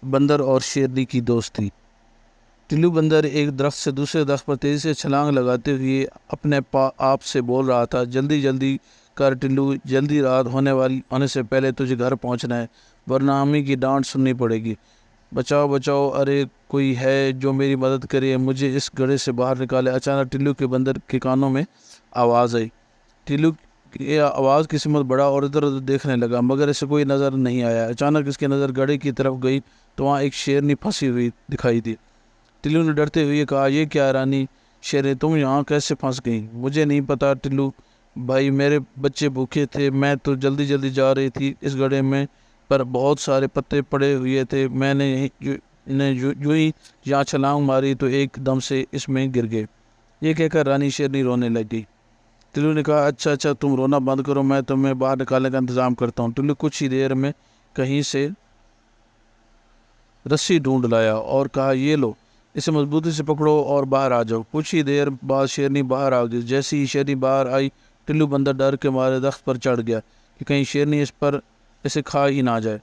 بندر اور شیرنی کی دوستی۔ ٹلو بندر ایک درخت سے دوسرے درخت پر تیزی سے چھلانگ لگاتے ہوئے اپنے آپ سے بول رہا تھا، جلدی جلدی کر ٹلو، جلدی رات ہونے سے پہلے تجھے گھر پہنچنا ہے، ورنہ امی کی ڈانٹ سننی پڑے گی۔ بچاؤ بچاؤ، ارے کوئی ہے جو میری مدد کرے، مجھے اس گڑھے سے باہر نکالے۔ اچانک ٹلو کے بندر کے کانوں میں آواز آئی۔ ٹلو کی آواز کی سمت بڑھا اور ادھر ادھر دیکھنے لگا، مگر اسے کوئی نظر نہیں آیا۔ اچانک اس کی نظر گڑھے کی طرف گئی تو وہاں ایک شیرنی پھنسی ہوئی دکھائی دی۔ ٹلو نے ڈرتے ہوئے کہا، یہ کیا رانی شیرنی، تم یہاں کیسے پھنس گئی؟ مجھے نہیں پتا ٹلو بھائی، میرے بچے بھوکے تھے، میں تو جلدی جلدی جا رہی تھی، اس گڑھے میں پر بہت سارے پتے پڑے ہوئے تھے، میں نے جو ہی یہاں چھلانگ ماری تو ایک دم سے اس میں گر گئے۔ یہ کہہ کر رانی شیرنی رونے لگی۔ ٹلو نے کہا، اچھا اچھا، تم رونا بند کرو، میں تمہیں باہر نکالنے کا انتظام کرتا ہوں۔ ٹلو کچھ ہی دیر میں کہیں سے رسی ڈھونڈ لایا اور کہا، یہ لو، اسے مضبوطی سے پکڑو اور باہر آ جاؤ۔ کچھ ہی دیر بعد شیرنی باہر آ گئی۔ جیسے ہی شیرنی باہر آئی، ٹلو بندر ڈر کے مارے درخت پر چڑھ گیا کہ کہیں شیرنی اسے کھا ہی نہ جائے۔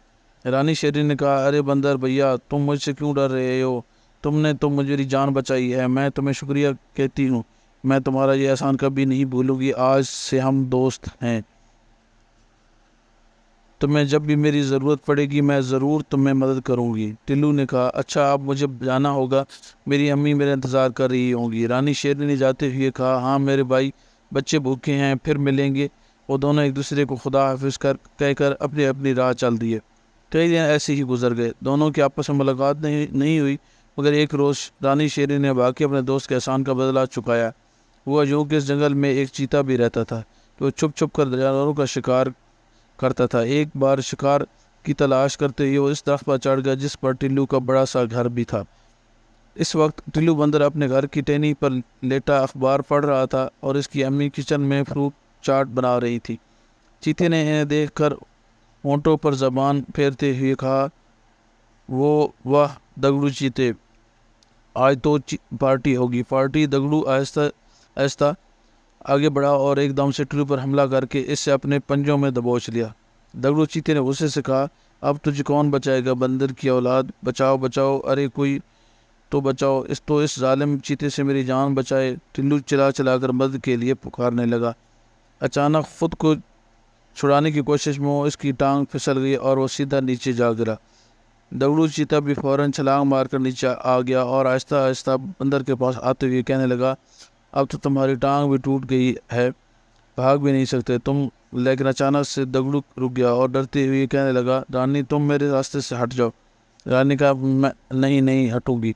رانی شیرنی نے کہا، ارے بندر بھیا، تم مجھ سے کیوں ڈر رہے ہو؟ تم نے تو میری جان بچائی ہے، میں تمہیں شکریہ کہتی ہوں، میں تمہارا یہ احسان کبھی نہیں بھولوں گی، آج سے ہم دوست ہیں، تمہیں جب بھی میری ضرورت پڑے گی میں ضرور تمہیں مدد کروں گی۔ ٹلو نے کہا، اچھا اب مجھے جانا ہوگا، میری امی میرا انتظار کر رہی ہوں گی۔ رانی شیرنی نے جاتے ہوئے کہا، ہاں میرے بھائی، بچے بھوکے ہیں، پھر ملیں گے۔ وہ دونوں ایک دوسرے کو خدا حافظ کہہ کر اپنی اپنی راہ چل دیے۔ کئی دن ایسے ہی گزر گئے، دونوں کی آپس میں ملاقات نہیں ہوئی، مگر ایک روز رانی شیرنی نے واقعی اپنے دوست کے احسان کا بدلہ چکایا۔ ہوا یوں کہ اس جنگل میں ایک چیتا بھی رہتا تھا جو چھپ چھپ کر جانوروں کا شکار کرتا تھا۔ ایک بار شکار کی تلاش کرتے ہوئے وہ اس درخت پر چڑھ گیا جس پر ٹلو کا بڑا سا گھر بھی تھا۔ اس وقت ٹلو بندر اپنے گھر کی ٹہنی پر لیٹا اخبار پڑھ رہا تھا اور اس کی امی کچن میں فروٹ چاٹ بنا رہی تھی۔ چیتے نے انہیں دیکھ کر ہونٹوں پر زبان پھیرتے ہوئے کہا، واہ دگڑو چیتے، آج تو پارٹی ہوگی۔ پارٹی؟ دگڑو آہستہ آہستہ آگے بڑھا اور ایک دم سے ٹلو پر حملہ کر کے اسے اپنے پنجوں میں دبوچ لیا۔ دگڑو چیتے نے غصے سے کہا، اب تجھے کون بچائے گا بندر کی اولاد، بچاؤ بچاؤ، ارے کوئی تو بچاؤ، اس ظالم چیتے سے میری جان بچائے۔ ٹلو چلا چلا کر مدد کے لیے پکارنے لگا۔ اچانک خود کو چھڑانے کی کوشش میں اس کی ٹانگ پھسل گئی اور وہ سیدھا نیچے جا گرا۔ دگڑو چیتا بھی فوراً چھلانگ مار کر نیچے آ گیا اور آہستہ آہستہ بندر کے پاس آتے ہوئے کہنے لگا، اب تو تمہاری ٹانگ بھی ٹوٹ گئی ہے، بھاگ بھی نہیں سکتے تم۔ لیکن اچانک سے دگڑو رک گیا اور ڈرتے ہوئے کہنے لگا، رانی تم میرے راستے سے ہٹ جاؤ۔ رانی کہا، میں نہیں ہٹوں گی،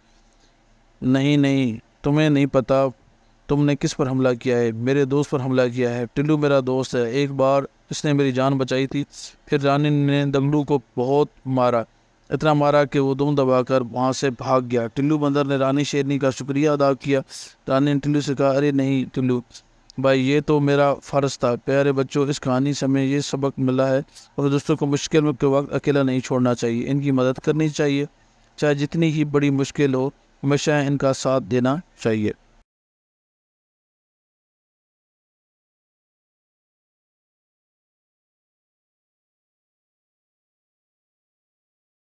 نہیں، تمہیں نہیں پتا تم نے کس پر حملہ کیا ہے، میرے دوست پر حملہ کیا ہے۔ ٹلو میرا دوست ہے، ایک بار اس نے میری جان بچائی تھی۔ پھر رانی نے دگڑو کو بہت مارا، اتنا مارا کہ وہ دم دبا کر وہاں سے بھاگ گیا۔ ٹلو بندر نے رانی شیرنی کا شکریہ ادا کیا۔ رانی نے ٹلو سے کہا، ارے نہیں ٹلو بھائی، یہ تو میرا فرض تھا۔ پیارے بچوں، اس کہانی سے ہمیں یہ سبق ملا ہے، اور دوستوں کو مشکل کے وقت اکیلا نہیں چھوڑنا چاہیے، ان کی مدد کرنی چاہیے، چاہے جتنی ہی بڑی مشکل ہو، ہمیشہ ان کا ساتھ دینا چاہیے۔